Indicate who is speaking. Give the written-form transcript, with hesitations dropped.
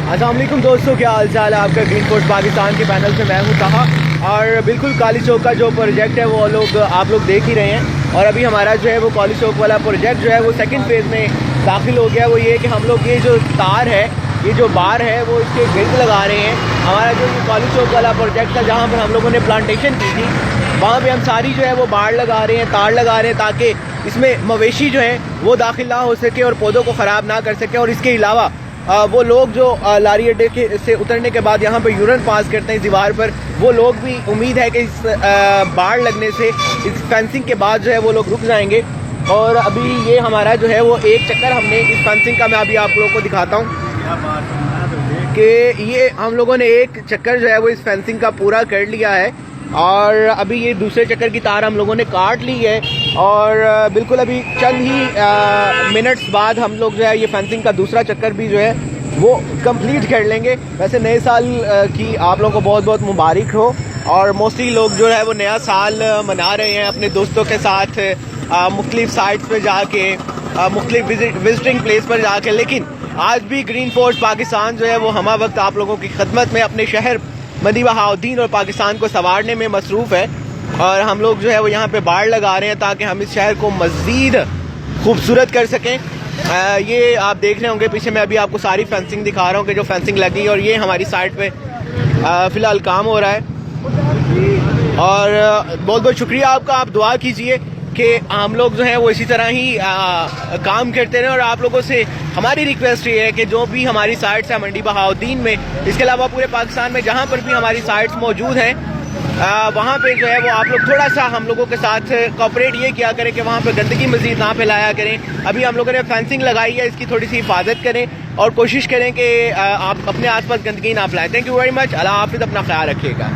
Speaker 1: السلام علیکم دوستوں، کیا حال چال ہے آپ کا؟ گرین فورس پاکستان کے پینل سے میں ہوں طہا، اور بالکل کالی چوک کا جو پروجیکٹ ہے وہ آپ لوگ دیکھ ہی رہے ہیں. اور ابھی ہمارا جو ہے وہ کالی چوک والا پروجیکٹ جو ہے وہ سیکنڈ فیز میں داخل ہو گیا. وہ یہ کہ ہم لوگ یہ جو تار ہے، یہ جو بار ہے، وہ اس کے گرد لگا رہے ہیں. ہمارا جو یہ کالی چوک والا پروجیکٹ تھا جہاں پر ہم لوگوں نے پلانٹیشن کی تھی، وہاں پہ ہم ساری جو ہے وہ بار لگا رہے ہیں، تار لگا رہے ہیں، تاکہ اس میں مویشی جو ہیں وہ داخل نہ ہو سکے اور پودوں کو خراب نہ کر سکے. اور اس کے علاوہ وہ لوگ جو لاری اڈے سے اترنے کے بعد یہاں پہ یورن پاس کرتے ہیں دیوار پر، وہ لوگ بھی امید ہے کہ اس باڑ لگنے سے، اس فینسنگ کے بعد جو ہے وہ لوگ رک جائیں گے. اور ابھی یہ ہمارا جو ہے وہ ایک چکر ہم نے اس فینسنگ کا، میں ابھی آپ لوگوں کو دکھاتا ہوں کہ یہ ہم لوگوں نے ایک چکر جو ہے وہ اس فینسنگ کا پورا کر لیا ہے. اور ابھی یہ دوسرے چکر کی تار ہم لوگوں نے کاٹ لی ہے، اور بالکل ابھی چند ہی منٹس بعد ہم لوگ جو ہے یہ فینسنگ کا دوسرا چکر بھی جو ہے وہ کمپلیٹ کر لیں گے. ویسے نئے سال کی آپ لوگوں کو بہت بہت مبارک ہو. اور موسٹلی لوگ جو ہے وہ نیا سال منا رہے ہیں اپنے دوستوں کے ساتھ، مختلف سائٹس پہ جا کے، مختلف وزٹنگ پلیس پر جا کے. لیکن آج بھی گرین فورس پاکستان جو ہے وہ ہمہ وقت آپ لوگوں کی خدمت میں اپنے شہر مدی بہاؤدین اور پاکستان کو سنوارنے میں مصروف ہے. اور ہم لوگ جو ہے وہ یہاں پہ باڑ لگا رہے ہیں تاکہ ہم اس شہر کو مزید خوبصورت کر سکیں. یہ آپ دیکھ رہے ہوں گے پیچھے، میں ابھی آپ کو ساری فینسنگ دکھا رہا ہوں کہ جو فینسنگ لگی، اور یہ ہماری سائٹ پہ فی الحال کام ہو رہا ہے. اور بہت بہت شکریہ آپ کا. آپ دعا کیجئے کہ ہم لوگ جو ہیں وہ اسی طرح ہی کام کرتے رہیں. اور آپ لوگوں سے ہماری ریکویسٹ یہ ہے کہ جو بھی ہماری سائٹس ہیں منڈی بہاؤدین میں، اس کے علاوہ پورے پاکستان میں جہاں پر بھی ہماری سائٹس موجود ہیں، وہاں پہ جو ہے وہ آپ لوگ تھوڑا سا ہم لوگوں کے ساتھ کوآپریٹ یہ کیا کریں کہ وہاں پہ گندگی مزید نہ پھیلایا کریں. ابھی ہم لوگوں نے فینسنگ لگائی ہے، اس کی تھوڑی سی حفاظت کریں اور کوشش کریں کہ آپ اپنے آس پاس گندگی نہ پھیلائیں. Thank you very much. اللہ حافظ. اپنا خیال رکھیے گا.